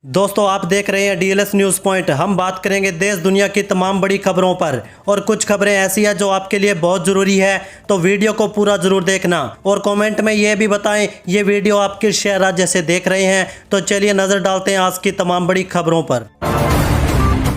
दोस्तों आप देख रहे हैं डीएलएस न्यूज़ पॉइंट। हम बात करेंगे देश दुनिया की तमाम बड़ी खबरों पर और कुछ खबरें ऐसी हैं जो आपके लिए बहुत ज़रूरी है, तो वीडियो को पूरा ज़रूर देखना और कमेंट में ये भी बताएं ये वीडियो आप किस शहर राज्य से देख रहे हैं। तो चलिए नज़र डालते हैं आज की तमाम बड़ी खबरों पर।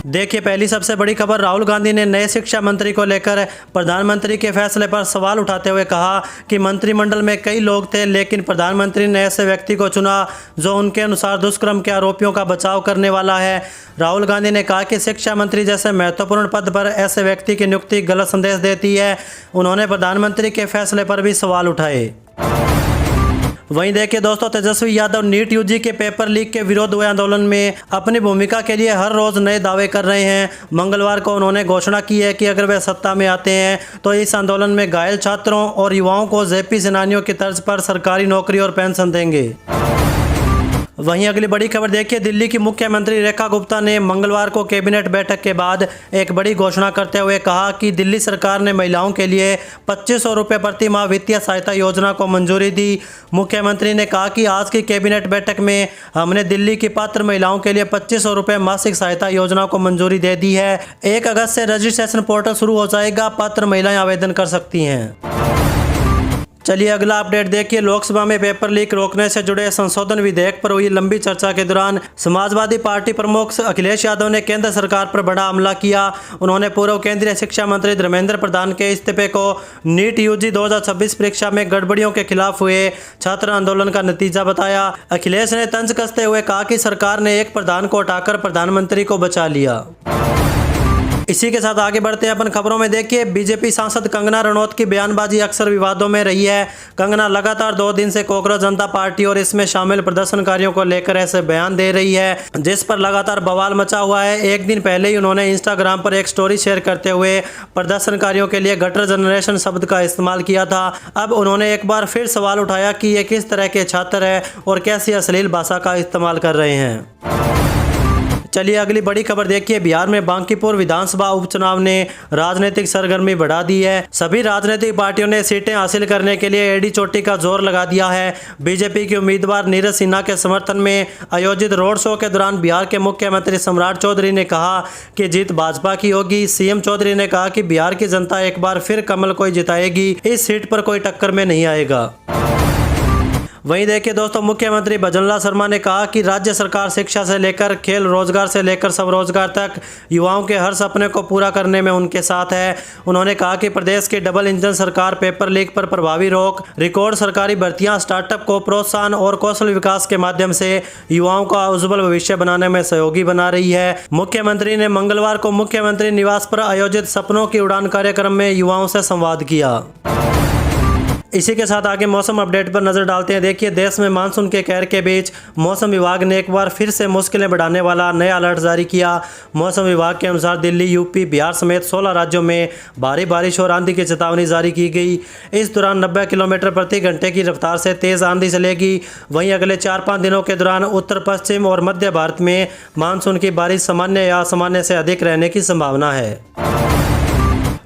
देखिए पहली सबसे बड़ी खबर, राहुल गांधी ने नए शिक्षा मंत्री को लेकर प्रधानमंत्री के फैसले पर सवाल उठाते हुए कहा कि मंत्रिमंडल में कई लोग थे लेकिन प्रधानमंत्री ने ऐसे व्यक्ति को चुना जो उनके अनुसार दुष्कर्म के आरोपियों का बचाव करने वाला है। राहुल गांधी ने कहा कि शिक्षा मंत्री जैसे महत्वपूर्ण पद पर ऐसे व्यक्ति की नियुक्ति गलत संदेश देती है। उन्होंने प्रधानमंत्री के फैसले पर भी सवाल उठाए। वहीं देखिए दोस्तों, तेजस्वी यादव नीट यूजी के पेपर लीक के विरोध हुए आंदोलन में अपनी भूमिका के लिए हर रोज नए दावे कर रहे हैं। मंगलवार को उन्होंने घोषणा की है कि अगर वे सत्ता में आते हैं तो इस आंदोलन में घायल छात्रों और युवाओं को जेपी सेनानियों की तर्ज पर सरकारी नौकरी और पेंशन देंगे। वहीं अगली बड़ी खबर देखिए, दिल्ली की मुख्यमंत्री रेखा गुप्ता ने मंगलवार को कैबिनेट बैठक के बाद एक बड़ी घोषणा करते हुए कहा कि दिल्ली सरकार ने महिलाओं के लिए 2500 रुपये प्रति माह वित्तीय सहायता योजना को मंजूरी दी। मुख्यमंत्री ने कहा कि आज की कैबिनेट बैठक में हमने दिल्ली की पात्र महिलाओं के लिए 2500 रुपये मासिक सहायता योजना को मंजूरी दे दी है। 1 अगस्त से रजिस्ट्रेशन पोर्टल शुरू हो जाएगा, पात्र महिलाएं आवेदन कर सकती हैं। चलिए अगला अपडेट देखिए, लोकसभा में पेपर लीक रोकने से जुड़े संशोधन विधेयक पर हुई लंबी चर्चा के दौरान समाजवादी पार्टी प्रमुख अखिलेश यादव ने केंद्र सरकार पर बड़ा हमला किया। उन्होंने पूर्व केंद्रीय शिक्षा मंत्री धर्मेंद्र प्रधान के इस्तीफे को नीट यूजी 2026 परीक्षा में गड़बड़ियों के खिलाफ हुए छात्र आंदोलन का नतीजा बताया। अखिलेश ने तंज कसते हुए कहा कि सरकार ने एक प्रधान को हटाकर प्रधानमंत्री को बचा लिया। इसी के साथ आगे बढ़ते हैं अपन खबरों में। देखिए बीजेपी सांसद कंगना रनौत की बयानबाजी अक्सर विवादों में रही है। कंगना लगातार 2 दिन से कॉकरोच जनता पार्टी और इसमें शामिल प्रदर्शनकारियों को लेकर ऐसे बयान दे रही है जिस पर लगातार बवाल मचा हुआ है। एक दिन पहले ही उन्होंने इंस्टाग्राम पर एक स्टोरी शेयर करते हुए प्रदर्शनकारियों के लिए गटर जनरेशन शब्द का इस्तेमाल किया था। अब उन्होंने एक बार फिर सवाल उठाया कि ये किस तरह के छात्र है और कैसी अश्लील भाषा का इस्तेमाल कर रहे हैं। चलिए अगली बड़ी खबर देखिए, बिहार में बांकीपुर विधानसभा उपचुनाव ने राजनीतिक सरगर्मी बढ़ा दी है। सभी राजनीतिक पार्टियों ने सीटें हासिल करने के लिए एड़ी चोटी का जोर लगा दिया है। बीजेपी के उम्मीदवार नीरज सिन्हा के समर्थन में आयोजित रोड शो के दौरान बिहार के मुख्यमंत्री सम्राट चौधरी ने कहा कि जीत भाजपा की होगी। सीएम चौधरी ने कहा कि बिहार की जनता एक बार फिर कमल को जिताएगी, इस सीट पर कोई टक्कर में नहीं आएगा। वहीं देखिए दोस्तों, मुख्यमंत्री भजनलाल शर्मा ने कहा कि राज्य सरकार शिक्षा से लेकर खेल, रोजगार से लेकर स्वरोजगार तक युवाओं के हर सपने को पूरा करने में उनके साथ है। उन्होंने कहा कि प्रदेश की डबल इंजन सरकार पेपर लीक पर प्रभावी रोक, रिकॉर्ड सरकारी भर्तियां, स्टार्टअप को प्रोत्साहन और कौशल विकास के माध्यम से युवाओं का उज्जवल भविष्य बनाने में सहयोगी बना रही है। मुख्यमंत्री ने मंगलवार को मुख्यमंत्री निवास पर आयोजित सपनों की उड़ान कार्यक्रम में युवाओं से संवाद किया। इसी के साथ आगे मौसम अपडेट पर नजर डालते हैं। देखिए देश में मानसून के कहर के बीच मौसम विभाग ने एक बार फिर से मुश्किलें बढ़ाने वाला नया अलर्ट जारी किया। मौसम विभाग के अनुसार दिल्ली, यूपी, बिहार समेत 16 राज्यों में भारी बारिश और आंधी की चेतावनी जारी की गई। इस दौरान 90 किलोमीटर प्रति घंटे की रफ्तार से तेज आंधी चलेगी। वहीं अगले 4-5 दिनों के दौरान उत्तर पश्चिम और मध्य भारत में मानसून की बारिश सामान्य या सामान्य से अधिक रहने की संभावना है।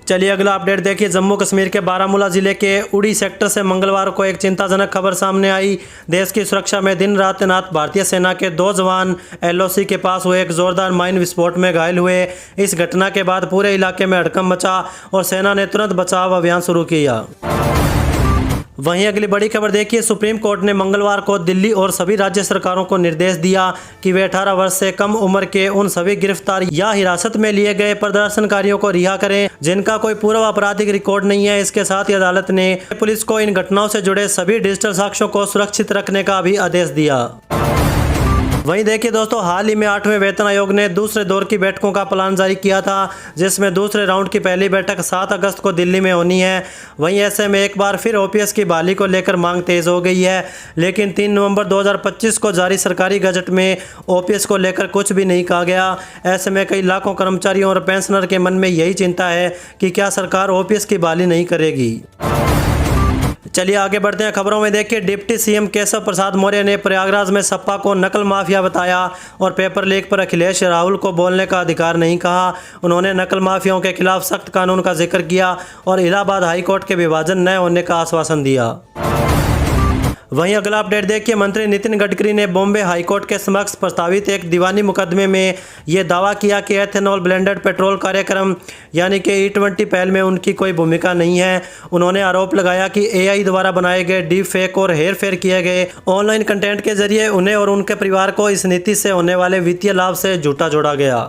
चलिए अगला अपडेट देखिए, जम्मू कश्मीर के बारामूला जिले के उड़ी सेक्टर से मंगलवार को एक चिंताजनक खबर सामने आई। देश की सुरक्षा में दिन रात तैनात भारतीय सेना के 2 जवान एलओसी के पास हुए एक जोरदार माइन विस्फोट में घायल हुए। इस घटना के बाद पूरे इलाके में हड़कंप मचा और सेना ने तुरंत बचाव अभियान शुरू किया। वहीं अगली बड़ी खबर देखिए, सुप्रीम कोर्ट ने मंगलवार को दिल्ली और सभी राज्य सरकारों को निर्देश दिया कि वे 18 वर्ष से कम उम्र के उन सभी गिरफ्तार या हिरासत में लिए गए प्रदर्शनकारियों को रिहा करें जिनका कोई पूर्व आपराधिक रिकॉर्ड नहीं है। इसके साथ ही अदालत ने पुलिस को इन घटनाओं से जुड़े सभी डिजिटल साक्ष्यों को सुरक्षित रखने का भी आदेश दिया। वहीं देखिए दोस्तों, हाल ही में 8वें वेतन आयोग ने दूसरे दौर की बैठकों का प्लान जारी किया था जिसमें दूसरे राउंड की पहली बैठक 7 अगस्त को दिल्ली में होनी है। वहीं ऐसे में एक बार फिर ओपीएस की बहाली को लेकर मांग तेज हो गई है, लेकिन 3 नवंबर 2025 को जारी सरकारी गजट में ओपीएस को लेकर कुछ भी नहीं कहा गया। ऐसे में कई लाखों कर्मचारियों और पेंशनर के मन में यही चिंता है कि क्या सरकार ओपीएस की बहाली नहीं करेगी। चलिए आगे बढ़ते हैं खबरों में। देखिए डिप्टी सीएम केशव प्रसाद मौर्य ने प्रयागराज में सपा को नकल माफिया बताया और पेपर लीक पर अखिलेश राहुल को बोलने का अधिकार नहीं कहा। उन्होंने नकल माफियाओं के खिलाफ सख्त कानून का जिक्र किया और इलाहाबाद हाईकोर्ट के विभाजन न होने का आश्वासन दिया। वहीं अगला अपडेट देखिए, मंत्री नितिन गडकरी ने बॉम्बे हाईकोर्ट के समक्ष प्रस्तावित एक दीवानी मुकदमे में ये दावा किया कि एथेनॉल ब्लेंडेड पेट्रोल कार्यक्रम यानी कि E20 पहल में उनकी कोई भूमिका नहीं है। उन्होंने आरोप लगाया कि AI द्वारा बनाए गए डीप फेक और हेर फेर किए गए ऑनलाइन कंटेंट के जरिए उन्हें और उनके परिवार को इस नीति से होने वाले वित्तीय लाभ से झूठा जोड़ा गया।